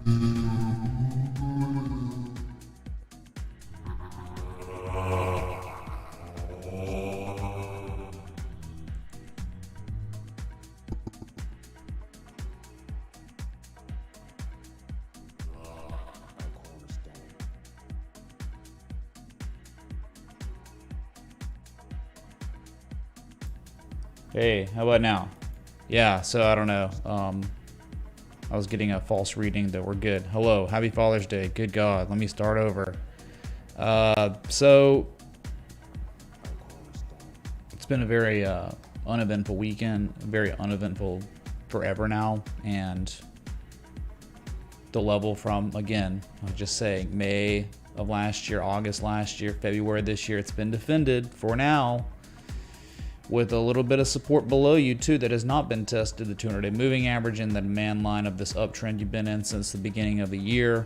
Hey, how about now? Yeah, so I don't know. I was getting a false reading that we're good. Hello, happy Father's Day. Good God, let me start over. So it's been a very uneventful weekend, very uneventful forever now, and the level from, again, I'll just say May of last year, August last year, February this year, it's been defended for now, with a little bit of support below you too that has not been tested, the 200-day moving average and the demand line of this uptrend you've been in since the beginning of the year.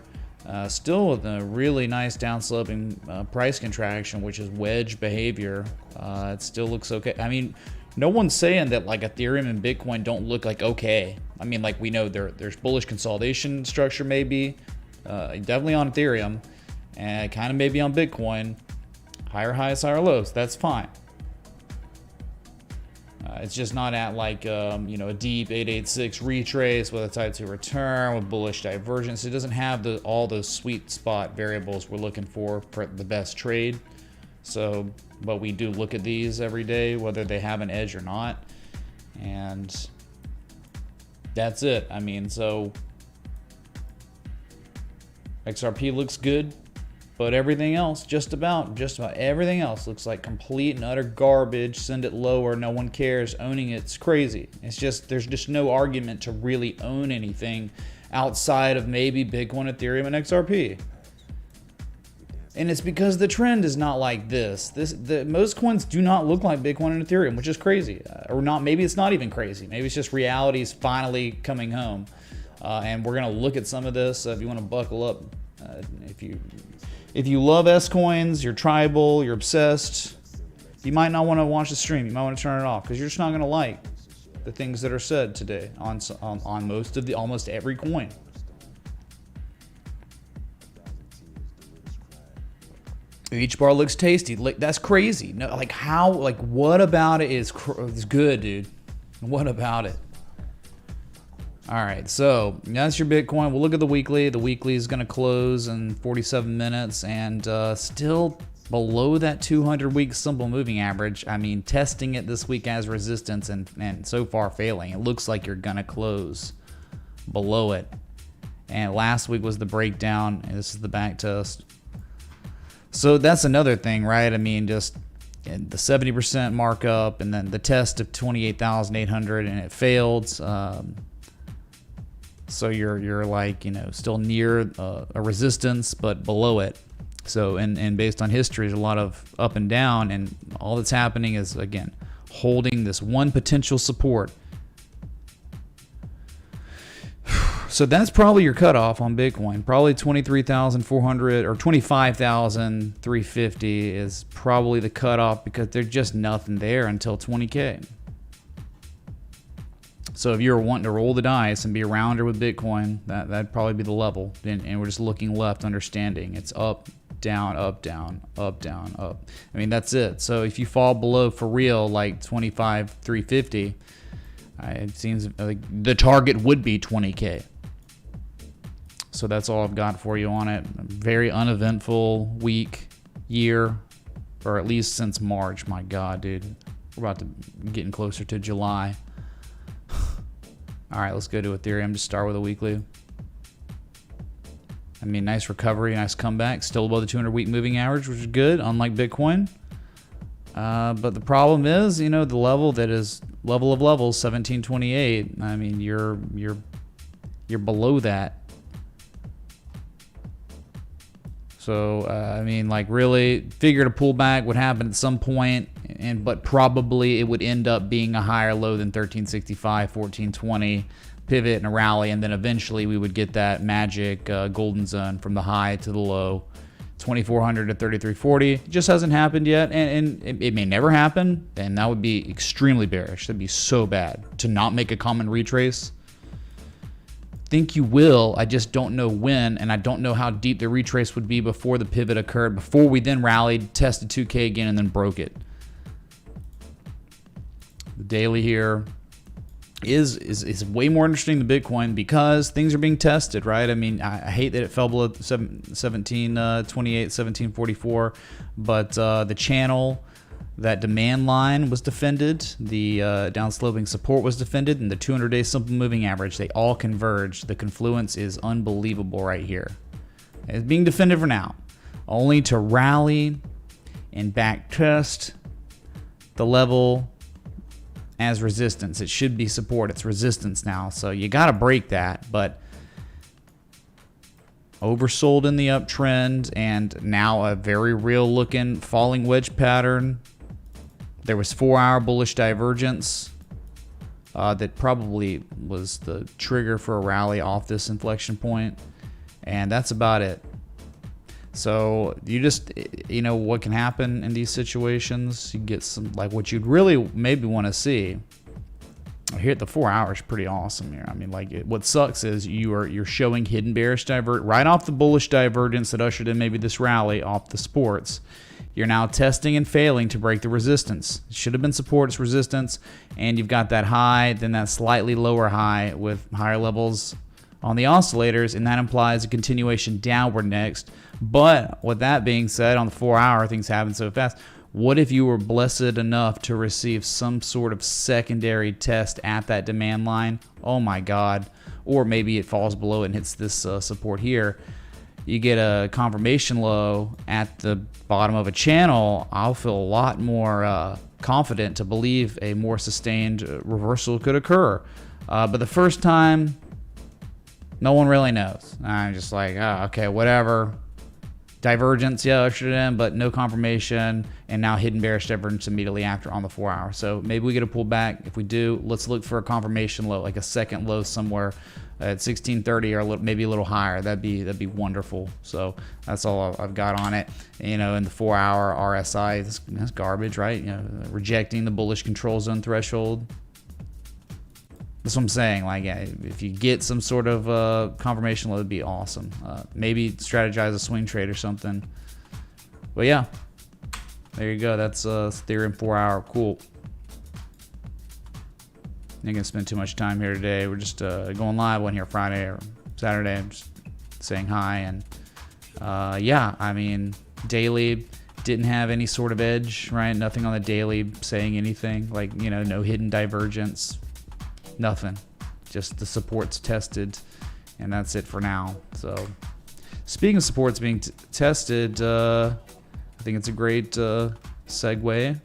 Still with a really nice downsloping price contraction, which is wedge behavior. It still looks okay. I mean, no one's saying that like Ethereum and Bitcoin don't look like okay. I mean, like we know there's bullish consolidation structure maybe, definitely on Ethereum, and kind of maybe on Bitcoin. Higher highs, higher lows. That's fine. It's just not at like, a deep 886 retrace with a type 2 return with bullish divergence. It doesn't have all those sweet spot variables we're looking for the best trade. So, but we do look at these every day, whether they have an edge or not. And that's it. I mean, so XRP looks good. But everything else, just about everything else looks like complete and utter garbage. Send it lower, no one cares. Owning it's crazy. It's just, there's just no argument to really own anything outside of maybe Bitcoin, Ethereum, and XRP. And it's because the trend is not like this. Most coins do not look like Bitcoin and Ethereum, which is crazy. Or not, maybe it's not even crazy. Maybe it's just reality's finally coming home. And we're gonna look at some of this. So if you want to buckle up, if you love S coins, you're tribal, you're obsessed, you might not want to watch the stream. You might want to turn it off because you're just not going to like the things that are said today on almost every coin. Each bar looks tasty. Like, that's crazy. No, like how? Like what about it is good, dude? What about it? All right, so that's your Bitcoin. We'll look at the weekly. The weekly is going to close in 47 minutes and still below that 200-week simple moving average. I mean, testing it this week as resistance and so far failing. It looks like you're going to close below it. And last week was the breakdown, and this is the back test. So that's another thing, right? I mean, just the 70% markup and then the test of 28,800 and it failed. So you're like, still near a resistance, but below it. So, and based on history, there's a lot of up and down, and all that's happening is, again, holding this one potential support. So that's probably your cutoff on Bitcoin. Probably 23,400 or 25,350 is probably the cutoff because there's just nothing there until 20K. So if you're wanting to roll the dice and be a rounder with Bitcoin, that'd probably be the level. And we're just looking left, understanding it's up, down, up, down, up, down, up. I mean, that's it. So if you fall below for real, like 25,350, it seems like the target would be 20K. So that's all I've got for you on it. Very uneventful week, year, or at least since March. My God, dude. We're about to getting closer to July. All right, let's go to Ethereum. Just start with a weekly. I mean, nice recovery, nice comeback. Still above the 200-week moving average, which is good, unlike Bitcoin. But the problem is, the level that is level of levels, 1728. I mean, you're below that. So, I mean, like really figured a pullback would happen at some point, but probably it would end up being a higher low than 1365, 1420, pivot and a rally, and then eventually we would get that magic golden zone from the high to the low, 2400 to 3340. It just hasn't happened yet, and it may never happen, and that would be extremely bearish. That'd be so bad to not make a common retrace. think you will. I just don't know when, and I don't know how deep the retrace would be before the pivot occurred, before we then rallied, tested 2K again, and then broke it. The daily here is way more interesting than Bitcoin because things are being tested, right? I mean, I hate that it fell below 1728, 1744, but the channel, that demand line was defended, the downsloping support was defended, and the 200-day simple moving average, they all converged. The confluence is unbelievable right here. It's being defended for now, only to rally and back test the level as resistance. It should be support. It's resistance now. So you got to break that, but oversold in the uptrend and now a very real looking falling wedge pattern. There was 4-hour bullish divergence that probably was the trigger for a rally off this inflection point. And that's about it. So you just, you know, what can happen in these situations, you get some, like what you'd really maybe want to see. Here at the 4 hours, pretty awesome here. I mean, like what sucks is you're showing hidden bearish divert right off the bullish divergence that ushered in maybe this rally off the sports. You're now testing and failing to break the resistance. It should have been support, it's resistance, and you've got that high, then that slightly lower high with higher levels on the oscillators, and that implies a continuation downward next. But with that being said, on the 4 hour, things happen so fast. What if you were blessed enough to receive some sort of secondary test at that demand line? Oh my God. Or maybe it falls below it and hits this support here. You get a confirmation low at the bottom of a channel. I'll feel a lot more confident to believe a more sustained reversal could occur. But the first time, no one really knows. I'm just like, oh, okay, whatever. Divergence, yeah, ushered in, but no confirmation, and now hidden bearish divergence immediately after on the 4 hour. So maybe we get a pullback. If we do, let's look for a confirmation low, like a second low somewhere at 1630 or maybe a little higher. That'd be wonderful. So that's all I've got on it. You know, in the 4 hour RSI, that's garbage, right? You know, rejecting the bullish control zone threshold. That's what I'm saying. Like, if you get some sort of confirmation low, it'd be awesome. Maybe strategize a swing trade or something. But yeah, there you go. That's Ethereum 4 hour. Cool. Not gonna spend too much time here today. We're just going live one here Friday or Saturday. I'm just saying hi, and yeah, I mean, daily didn't have any sort of edge, right? Nothing on the daily saying anything. Like, you know, no hidden divergence. Nothing, just the supports tested, and that's it for now. So speaking of supports being tested, I think it's a great segue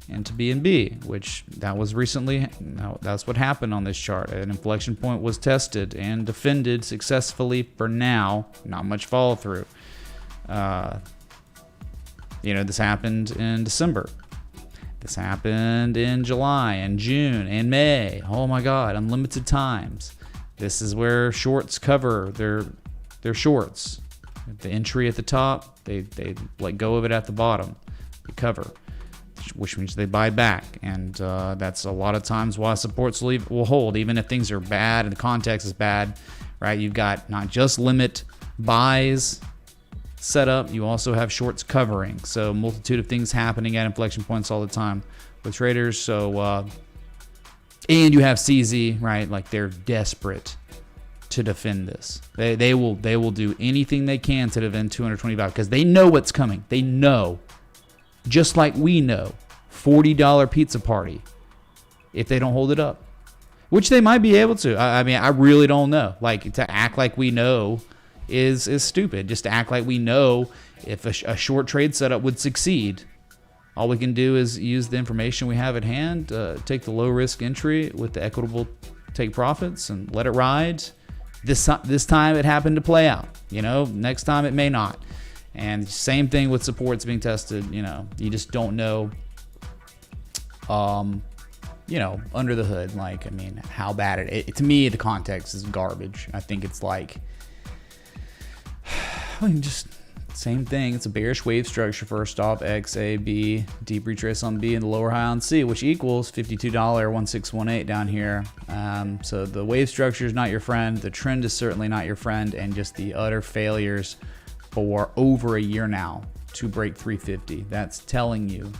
into BNB, which that was recently, that's what happened on this chart. An inflection point was tested and defended successfully for now. Not much follow through. You know, this happened in December. This happened in July and June and May. Oh my God, unlimited times. This is where shorts cover their shorts. The entry at the top, they let go of it at the bottom. They cover, which means they buy back. And that's a lot of times why supports will hold, even if things are bad and the context is bad, right? You've got not just limit buys set up, you also have shorts covering. So multitude of things happening at inflection points all the time with traders. So and you have CZ, right? Like, they're desperate to defend this. They will do anything they can to defend 225 because they know what's coming. They know, just like we know, $40 pizza party if they don't hold it up, which they might be able to. I mean, I really don't know. Like, to act like we know is stupid. Just to act like we know if a short trade setup would succeed. All we can do is use the information we have at hand, take the low risk entry with the equitable take profits and let it ride. This time it happened to play out. You know, next time it may not. And same thing with supports being tested. You know, you just don't know, you know, under the hood. Like, I mean, how bad it to me, the context is garbage. I think it's like, just Same thing. It's a bearish wave structure. First off, X, A, B, deep retrace on B, and the lower high on C, which equals $52.1618 down here. So the wave structure is not your friend. The trend is certainly not your friend, and just the utter failures for over a year now to break 350. That's telling you.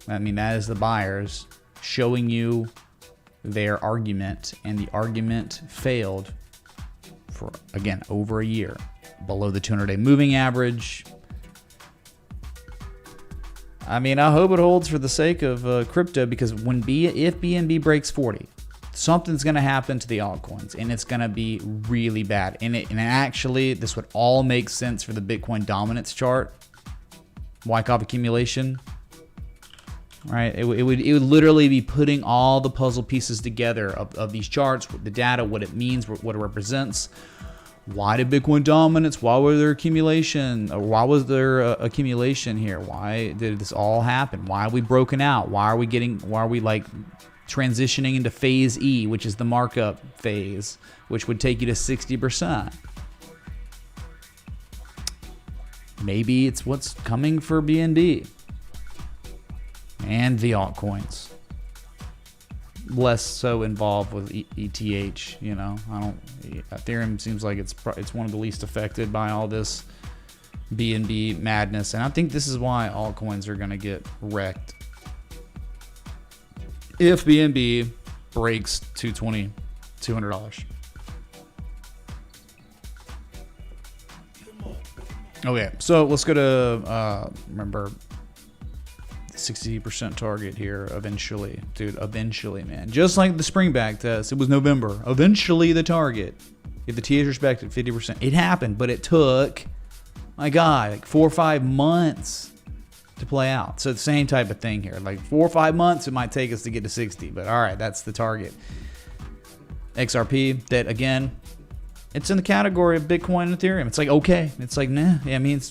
I mean, that is the buyers showing you their argument, and the argument failed for, again, over a year. Below the 200-day moving average. I mean, I hope it holds for the sake of crypto, because if BNB breaks 40, something's going to happen to the altcoins, and it's going to be really bad. And actually, this would all make sense for the Bitcoin dominance chart. Wyckoff accumulation. Right? It would literally be putting all the puzzle pieces together of these charts, the data, what it means, what it represents. Why did Bitcoin dominance? Why was there accumulation? Or why was there accumulation here? Why did this all happen? Why are we broken out? Why are we like transitioning into phase E, which is the markup phase, which would take you to 60%? Maybe it's what's coming for BNB and the altcoins. Less so involved with ETH, you know. Ethereum seems like it's one of the least affected by all this BNB madness, and I think this is why altcoins are going to get wrecked if BNB breaks $200. Okay, so let's go to remember 60% target here eventually. Dude, eventually, man. Just like the spring back test, it was November. Eventually the target. If the TH respected 50%. It happened, but it took, my God, like 4 or 5 months to play out. So the same type of thing here. Like 4 or 5 months it might take us to get to 60, but all right, that's the target. XRP, that again, it's in the category of Bitcoin and Ethereum. It's like, okay. It's like, nah. Yeah, I mean,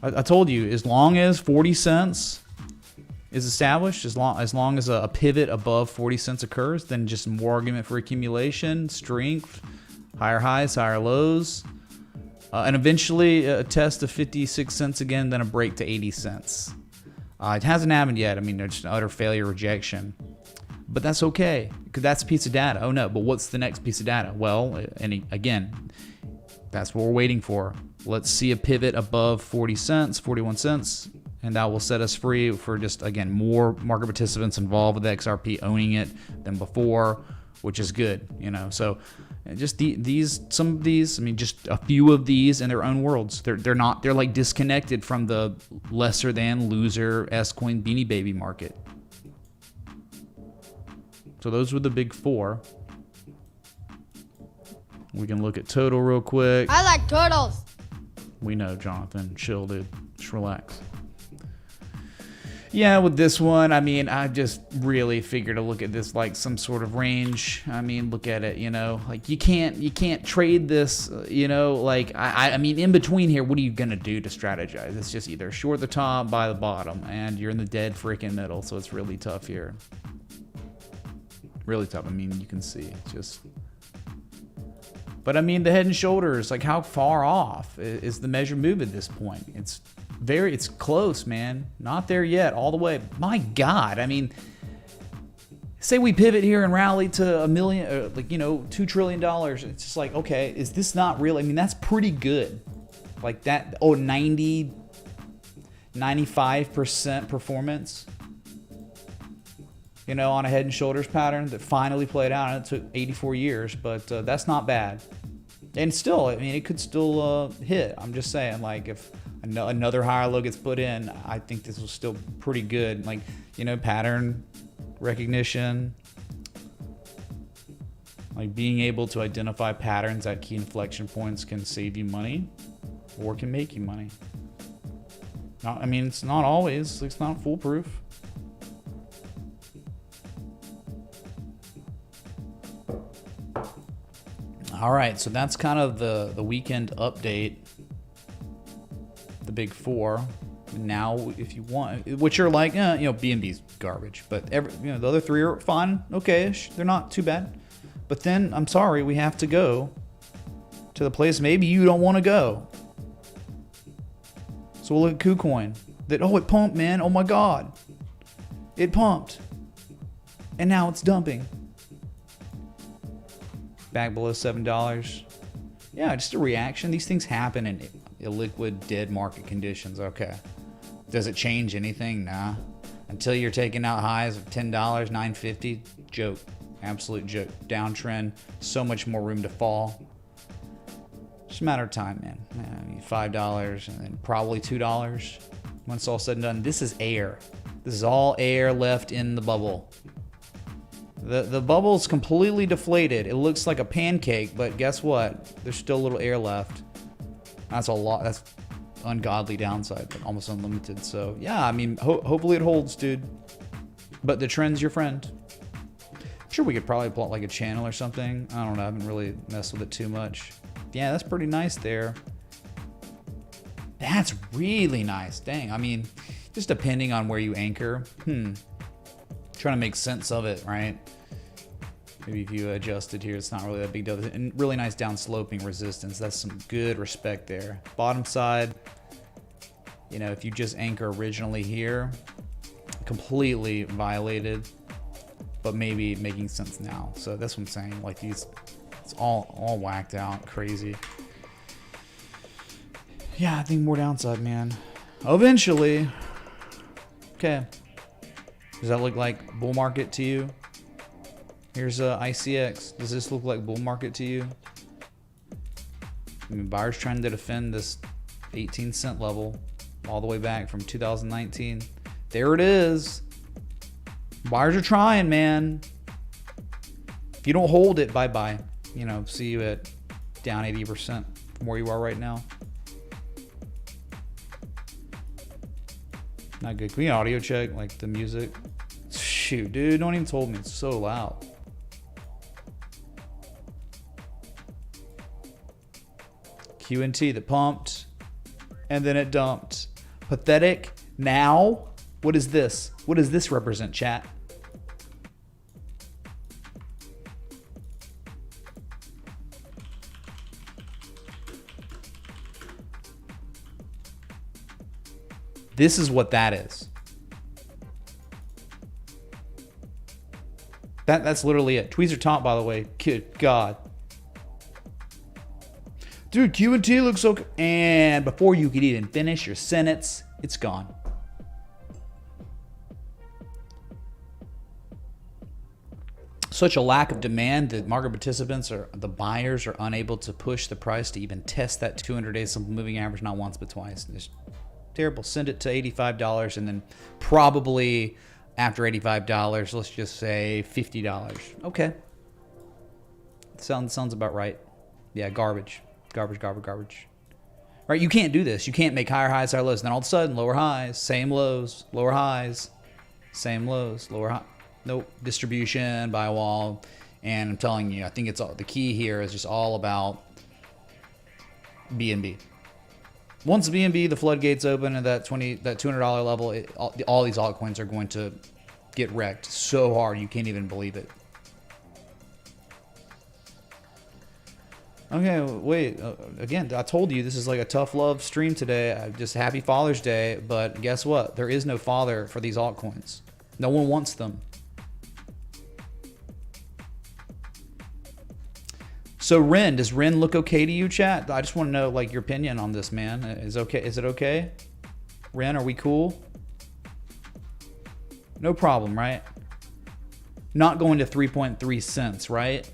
I told you, as long as 40 cents is established, as long as a pivot above 40 cents occurs, then just more argument for accumulation, strength, higher highs, higher lows, and eventually a test of 56 cents again, then a break to 80 cents. It hasn't happened yet. I mean, there's just utter failure, rejection. But that's okay, because that's a piece of data. Oh no, but what's the next piece of data? Well, and again, that's what we're waiting for. Let's see a pivot above 40 cents, 41 cents, and that will set us free for just, again, more market participants involved with XRP owning it than before, which is good, you know. So just some of these, I mean, just a few of these in their own worlds. They're like disconnected from the lesser than loser S-Coin Beanie Baby market. So those were the big four. We can look at total real quick. I like turtles. We know, Jonathan. Chill, dude. Just relax. Yeah, with this one, I mean, I just really figured to look at this like some sort of range. I mean, look at it, you know, like you can't trade this, you know, like I mean, in between here, what are you gonna do to strategize? It's just either short the top, buy the bottom, and you're in the dead freaking middle. So it's really tough here. Really tough. I mean, you can see just. But I mean, the head and shoulders, like how far off is the measured move at this point? It's close, man. Not there yet, all the way. My God, I mean, say we pivot here and rally to $1 million, like, you know, $2 trillion. It's just like, okay, is this not real? I mean, that's pretty good. Like that, 95% performance, you know, on a head and shoulders pattern that finally played out, and it took 84 years, but that's not bad. And still, I mean, it could still hit. I'm just saying, like, if another higher low gets put in, I think this was still pretty good. Like, you know, pattern recognition, like being able to identify patterns at key inflection points can save you money or can make you money. I mean, it's not always, it's not foolproof. All right, so that's kind of the weekend update, the big four. Now, if you want, which are like, you know, BNB's garbage, but the other three are fine, okay-ish. They're not too bad. But then, I'm sorry, we have to go to the place maybe you don't want to go. So we'll look at KuCoin. That, oh, it pumped, man. Oh my God. It pumped. And now it's dumping. Back below $7. Yeah, just a reaction. These things happen in illiquid, dead market conditions. Okay. Does it change anything? Nah. Until you're taking out highs of $10, $9.50. Joke. Absolute joke. Downtrend. So much more room to fall. Just a matter of time, man. $5 and then probably $2. When it's all said and done, this is air. This is all air left in the bubble. The bubble's completely deflated. It looks like a pancake, but guess what? There's still a little air left. That's a lot. That's ungodly downside, but almost unlimited. So yeah, I mean, hopefully it holds, dude. But the trend's your friend. I'm sure we could probably plot like a channel or something. I don't know. I haven't really messed with it too much. Yeah, that's pretty nice there. That's really nice. Dang. I mean, just depending on where you anchor. Trying to make sense of it, right? Maybe if you adjust it here, it's not really that big deal. And really nice down sloping resistance. That's some good respect there. Bottom side, you know, if you just anchor originally here, completely violated, but maybe making sense now. So that's what I'm saying. Like these, it's all whacked out, crazy. Yeah, I think more downside, man. Eventually. Okay. Does that look like bull market to you? Here's ICX. Does this look like bull market to you? I mean, buyers trying to defend this 18-cent level all the way back from 2019. There it is. Buyers are trying, man. If you don't hold it, bye-bye. You know, see you at down 80% from where you are right now. Not good. Can we audio check, like the music? Shoot, dude, don't even told me. It's so loud. QNT that pumped, and then it dumped. Pathetic. Now, what is this? What does this represent, chat? This is what that is. That's literally it. Tweezer top, by the way. Good God. Dude, QNT looks so... And before you could even finish your sentence, it's gone. Such a lack of demand that market participants or the buyers are unable to push the price to even test that 200-day simple moving average not once but twice. It's terrible. Send it to $85 and then probably after $85, let's just say $50. Okay. Sounds about right. Yeah, garbage. Garbage. Right? You can't do this. You can't make higher highs, higher lows. And then all of a sudden, lower highs, same lows, lower highs, same lows, lower high. Nope. Distribution, buy wall. And I'm telling you, I think it's all, the key here is just all about BNB. Once BNB, the floodgates open at that $200 level, all these altcoins are going to get wrecked so hard you can't even believe it. Okay, wait. Again, I told you this is like a tough love stream today. Just happy Father's Day, but guess what? There is no father for these altcoins. No one wants them. So Ren, does Ren look okay to you, chat? I just want to know like your opinion on this, man. Is it okay? Ren, are we cool? No problem, right? Not going to 3.3 cents, right?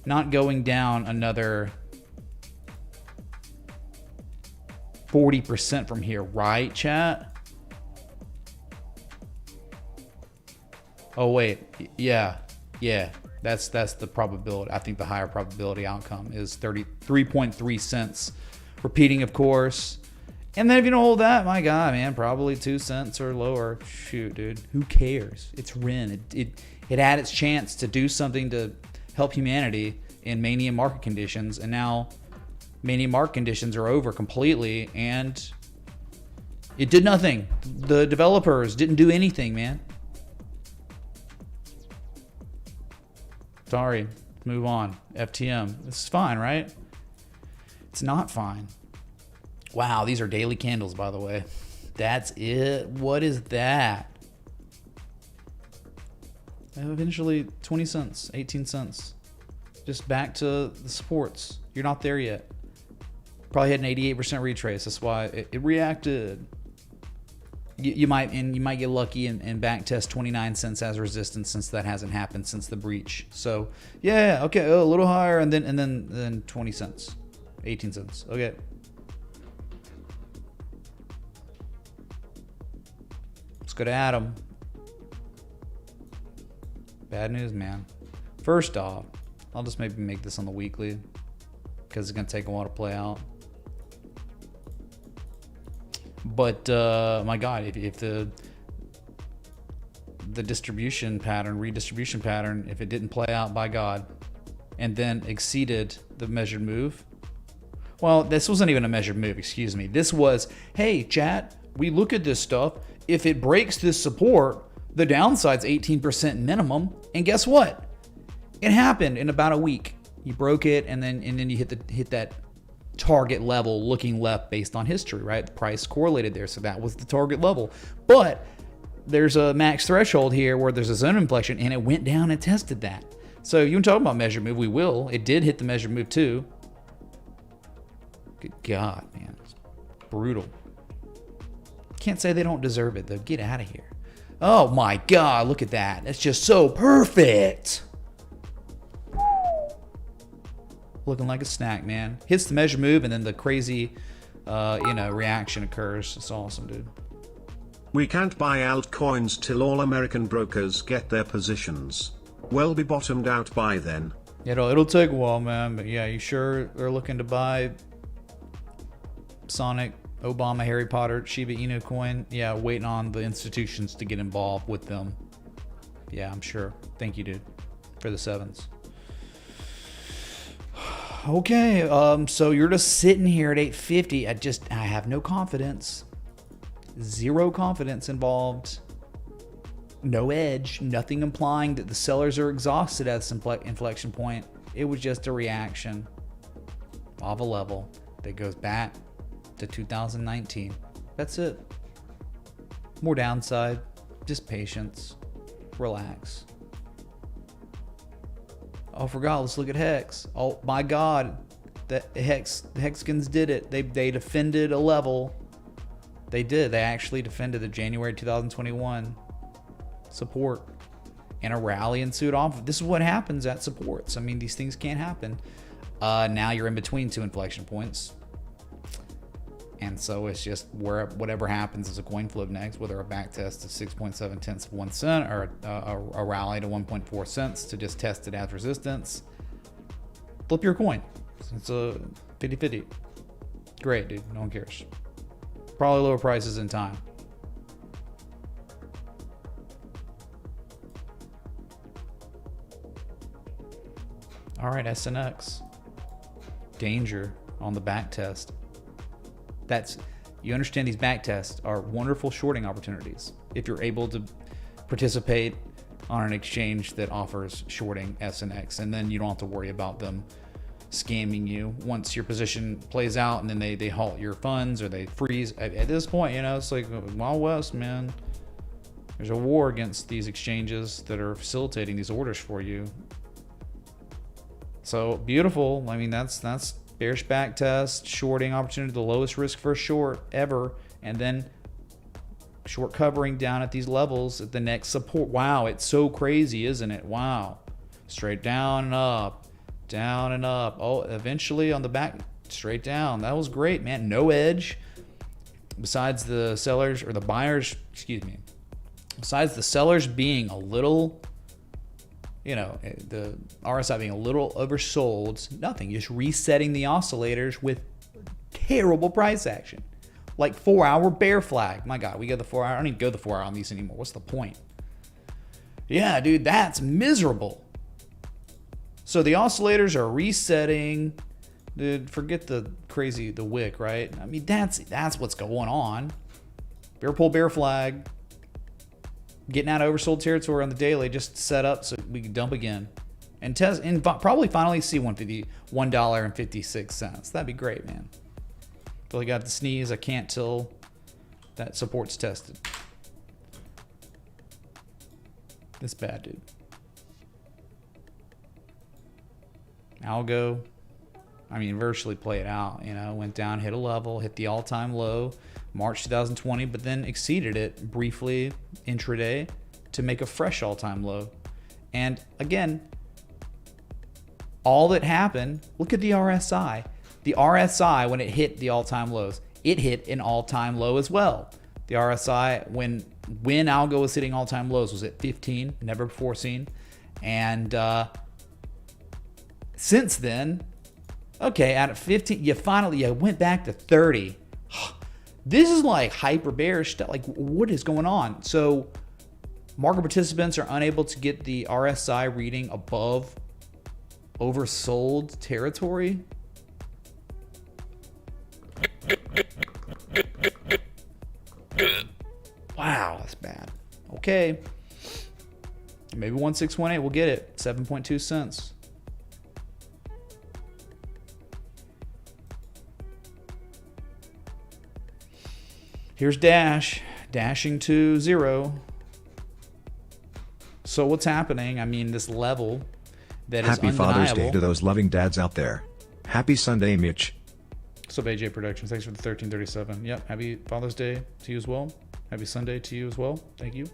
Not going down another 40% from here, right, chat? Oh wait, yeah. That's the probability. I think the higher probability outcome is 3.3 cents. Repeating, of course. And then if you don't hold that, my God, man, probably 2 cents or lower. Shoot, dude, who cares? It's Ren. It had its chance to do something to help humanity in mania market conditions, and now mania market conditions are over completely, and it did nothing. The developers didn't do anything, man. Sorry, move on. FTM. This is fine, right? It's not fine. Wow, these are daily candles, by the way. That's it. What is that? Eventually 20 cents, 18 cents. Just back to the supports. You're not there yet. Probably had an 88% retrace. That's why it reacted. You might get lucky and back test 29 cents as resistance, since that hasn't happened since the breach. So yeah, okay, a little higher, and then 20 cents, 18 cents. Okay. Let's go to Adam. Bad news, man. First off, I'll just maybe make this on the weekly because it's gonna take a while to play out. But my God, if the distribution pattern, redistribution pattern, if it didn't play out, by God, and then exceeded the measured move. Well, this wasn't even a measured move, excuse me. This was, hey, chat, we look at this stuff. If it breaks this support, the downside's 18% minimum. And guess what? It happened in about a week. You broke it, and then you hit that target level looking left based on history, right? The price correlated there, so that was the target level. But there's a max threshold here where there's a zone inflection, and it went down and tested that. So you can talk about measured move, we will. It did hit the measured move too. Good God, man. It's brutal. Can't say they don't deserve it, though. Get out of here. Oh my God, look at that. That's just so perfect. Looking like a snack, man. Hits the measure move, and then the crazy, reaction occurs. It's awesome, dude. We can't buy altcoins till all American brokers get their positions. We'll be bottomed out by then. It'll take a while, man. But yeah, you sure are looking to buy Sonic, Obama, Harry Potter, Shiba Inu coin? Yeah, waiting on the institutions to get involved with them. Yeah, I'm sure. Thank you, dude, for the sevens. Okay, so you're just sitting here at 850. I have no confidence. Zero confidence involved. No edge. Nothing implying that the sellers are exhausted at this inflection point. It was just a reaction of a level that goes back to 2019. That's it. More downside. Just patience. Relax. Oh, I forgot. Let's look at Hex. Oh my God, the Hexkins did it. They defended a level. They did. They actually defended the January 2021 support, and a rally ensued off. This is what happens at supports. I mean, these things can't happen. Now you're in between two inflection points, and so it's just whatever happens is a coin flip next, whether a back test of 6.7 tenths of 1 cent or a rally to 1.4 cents to just test it as resistance. Flip your coin. It's a 50-50. Great, dude. No one cares. Probably lower prices in time. All right, SNX. Danger on the back test. You understand these back tests are wonderful shorting opportunities if you're able to participate on an exchange that offers shorting SNX, and then you don't have to worry about them scamming you once your position plays out, and then they halt your funds or they freeze. At this point, it's like Wild West, man. There's a war against these exchanges that are facilitating these orders for you. So beautiful. I mean, that's bearish back test, shorting opportunity, the lowest risk for a short ever, and then short covering down at these levels at the next support. Wow, it's so crazy, isn't it? Wow. Straight down and up, down and up. Oh, eventually on the back, straight down. That was great, man. No edge. Besides the sellers, or the buyers, excuse me. Besides the sellers being a little, the RSI being a little oversold, nothing. Just resetting the oscillators with terrible price action. Like 4-hour bear flag. My God, we go the 4 hour. I don't even go the 4 hour on these anymore. What's the point? Yeah, dude, that's miserable. So the oscillators are resetting. Dude, forget the wick, right? I mean, that's what's going on. Bear pull, bear flag. Getting out of oversold territory on the daily, just set up so we can dump again. And test, and probably finally see $1.56. That'd be great, man. Feel like I got the sneeze. I can't till that support's tested. This bad, dude. Algo, I mean, virtually play it out. You know, went down, hit a level, hit the all-time low, March 2020, but then exceeded it briefly intraday to make a fresh all-time low. And again, all that happened, look at the RSI. The RSI, when it hit the all-time lows, it hit an all-time low as well. The RSI, when algo was hitting all-time lows, was at 15, never before seen. And since then, okay, out of 15, you went back to 30. This is like hyper bearish stuff. Like, what is going on? So market participants are unable to get the RSI reading above oversold territory. Wow, that's bad. Okay. Maybe 1618, we'll get it. 7.2 cents. Here's Dash, dashing to 0. So what's happening? I mean, this level that is undeniable. Happy Father's Day to those loving dads out there. Happy Sunday, Mitch. So AJ Productions, thanks for the 1337. Yep, happy Father's Day to you as well. Happy Sunday to you as well. Thank you.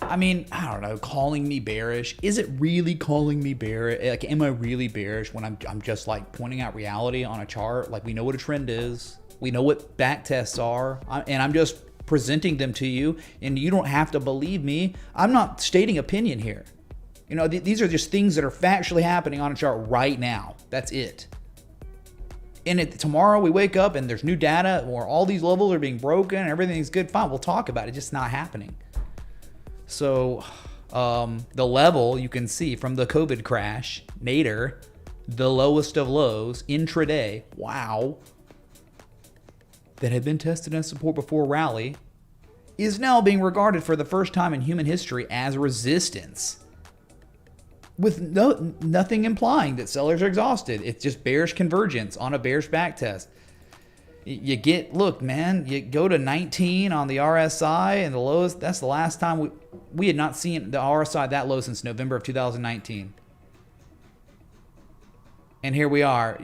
I mean, I don't know, calling me bearish. Is it really calling me bearish? Like, am I really bearish when I'm just like pointing out reality on a chart? Like, we know what a trend is. We know what back tests are. And I'm just presenting them to you. And you don't have to believe me. I'm not stating opinion here. You know, these are just things that are factually happening on a chart right now. That's it. And tomorrow we wake up and there's new data or all these levels are being broken and everything's good. Fine, we'll talk about it. It's just not happening. So the level you can see from the COVID crash, nadir, the lowest of lows, intraday, wow, that had been tested as support before rally, is now being regarded for the first time in human history as resistance. With nothing implying that sellers are exhausted. It's just bearish convergence on a bearish back test. You get, look, man, you go to 19 on the RSI and the lowest, that's the last time we had not seen the RSI that low since November of 2019. And here we are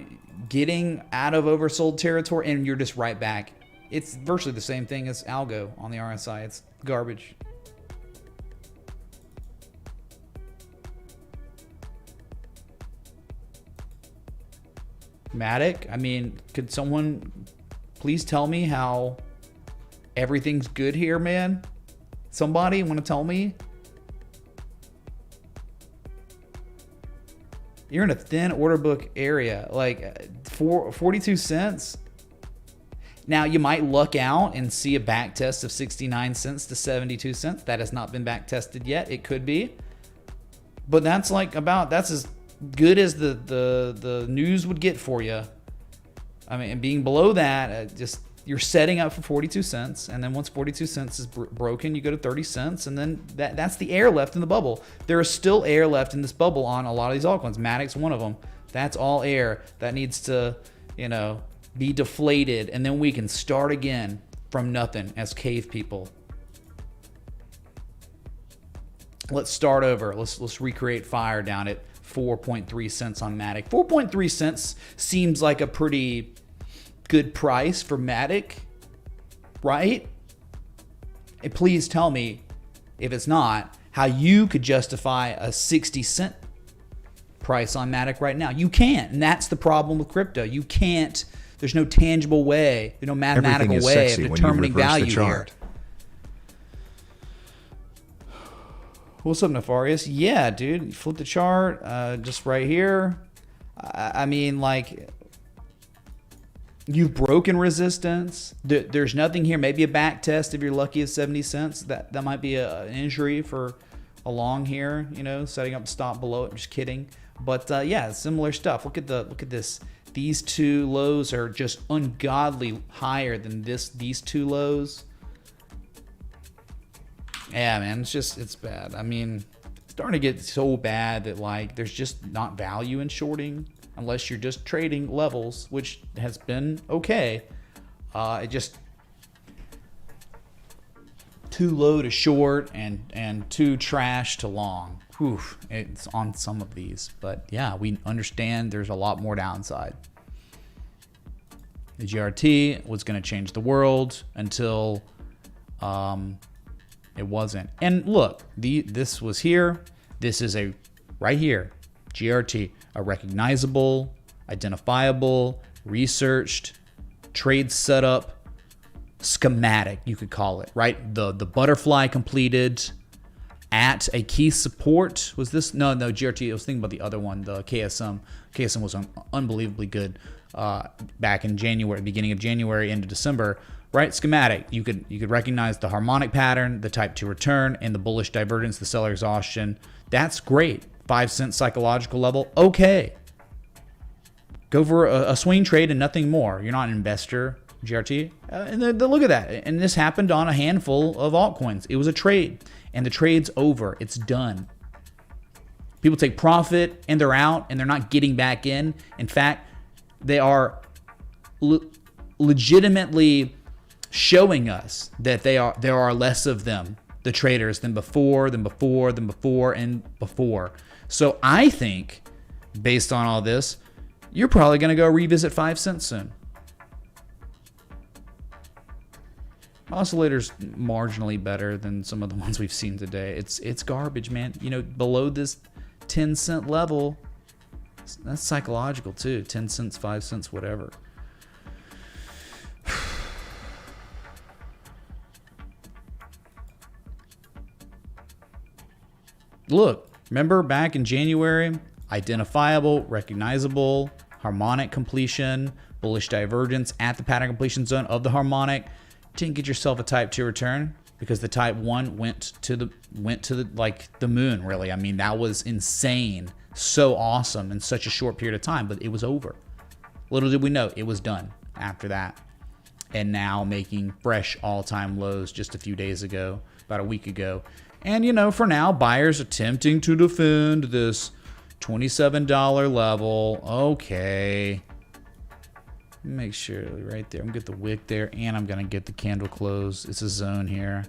getting out of oversold territory and you're just right back. It's virtually the same thing as algo on the RSI. It's garbage. Matic, I mean, could someone please tell me how everything's good here, man? Somebody want to tell me? You're in a thin order book area, like 42 cents. Now, you might luck out and see a back test of 69 cents to 72 cents. That has not been back tested yet. It could be. But that's like that's as good as the news would get for you. I mean, being below that, just you're setting up for 42 cents, and then once 42 cents is broken, you go to 30 cents, and then that's the air left in the bubble. There is still air left in this bubble on a lot of these altcoins. Matic's one of them. That's all air that needs to, you know, be deflated, and then we can start again from nothing as cave people. Let's start over. Let's recreate fire down at 4.3 cents on Matic. 4.3 cents seems like a pretty good price for Matic, right? And please tell me, if it's not, how you could justify a 60 cent price on Matic right now. You can't, and that's the problem with crypto. You can't. There's no tangible way, there's no mathematical way of determining value here. What's up, Nefarious? Yeah, dude, flip the chart, just right here. I mean, like, you've broken resistance. There's nothing here. Maybe a back test if you're lucky at 70 cents. That might be an injury for a long here, you know, setting up a stop below it. I'm just kidding. But yeah, similar stuff. Look at this. These two lows are just ungodly higher than these two lows. Yeah, man, it's bad. I mean, it's starting to get so bad that, like, there's just not value in shorting. unless you're just trading levels, which has been okay. It just too low to short and too trash to long. Whew, it's on some of these, but yeah, we understand there's a lot more downside. The GRT was going to change the world until it wasn't. And look, this was here. This is a right here, GRT, a recognizable, identifiable, researched trade setup schematic, you could call it, right? The butterfly completed at a key support. Was this? No, GRT. I was thinking about the other one, the KSM. KSM was unbelievably good back in January, beginning of January into December, right? Schematic. You could recognize the harmonic pattern, the type 2 return, and the bullish divergence, the seller exhaustion. That's great. 5 cent psychological level. Okay. Go for a swing trade and nothing more. You're not an investor, GRT. And look at that. And this happened on a handful of altcoins. It was a trade. And the trade's over. It's done. People take profit and they're out and they're not getting back in. In fact, they are legitimately showing us that there are less of them, the traders, than before. So I think, based on all this, you're probably going to go revisit 5 cents soon. Oscillator's marginally better than some of the ones we've seen today. It's garbage, man. You know, below this 10 cent level, that's psychological too. 10 cents, 5 cents, whatever. Look, remember back in January, identifiable, recognizable, harmonic completion, bullish divergence at the pattern completion zone of the harmonic. Didn't get yourself a type 2 return because the type 1 went to the like the moon, really. I mean, that was insane. So awesome in such a short period of time, but it was over. Little did we know it was done after that. And now making fresh all-time lows just a few days ago, about a week ago. And you know, for now, buyers attempting to defend this $27 level. Okay. Make sure right there. I'm gonna get the wick there, and I'm gonna get the candle close. It's a zone here.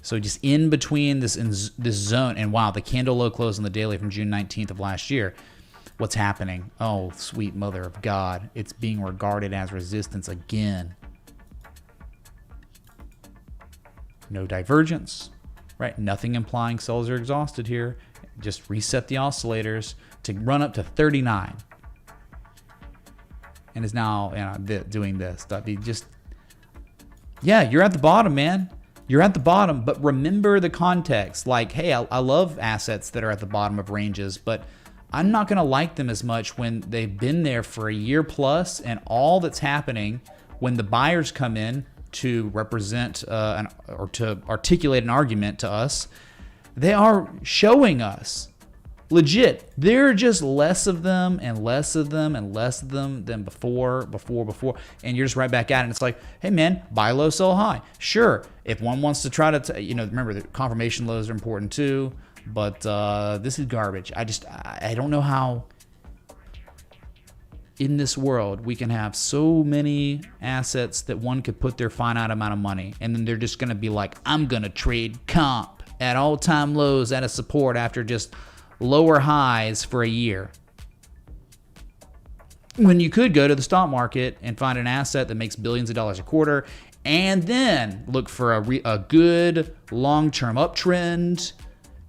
So just in between this zone, and wow, the candle low close on the daily from June 19th of last year. What's happening? Oh, sweet mother of God. It's being regarded as resistance again. No divergence, right? Nothing implying sellers are exhausted here. Just reset the oscillators to run up to 39. And is now doing this. Yeah, you're at the bottom, man. You're at the bottom, but remember the context. Like, hey, I love assets that are at the bottom of ranges, but I'm not going to like them as much when they've been there for a year plus, and all that's happening when the buyers come in to represent or to articulate an argument to us, they are showing us legit, there are just less of them and less of them and less of them than before, and you're just right back at it. And it's like, hey man, buy low, sell high. Sure, if one wants to try to, remember the confirmation lows are important too, but this is garbage. I don't know how in this world we can have so many assets that one could put their finite amount of money, and then they're just going to be like, I'm going to trade comp at all-time lows at a support after just lower highs for a year, when you could go to the stock market and find an asset that makes billions of dollars a quarter and then look for a good long-term uptrend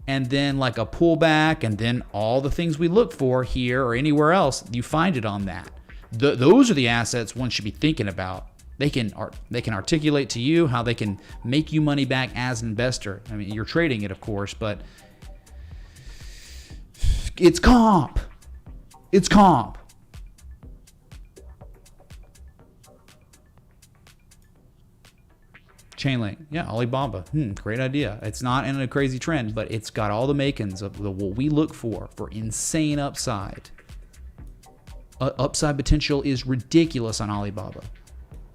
and then like a pullback and then all the things we look for here or anywhere else, you find it on that. Those are the assets one should be thinking about. They can articulate to you how they can make you money back as an investor. I mean, you're trading it, of course, but it's comp. It's comp. Chainlink. Yeah, Alibaba. Great idea. It's not in a crazy trend, but it's got all the makings of what we look for insane upside. Upside potential is ridiculous on Alibaba.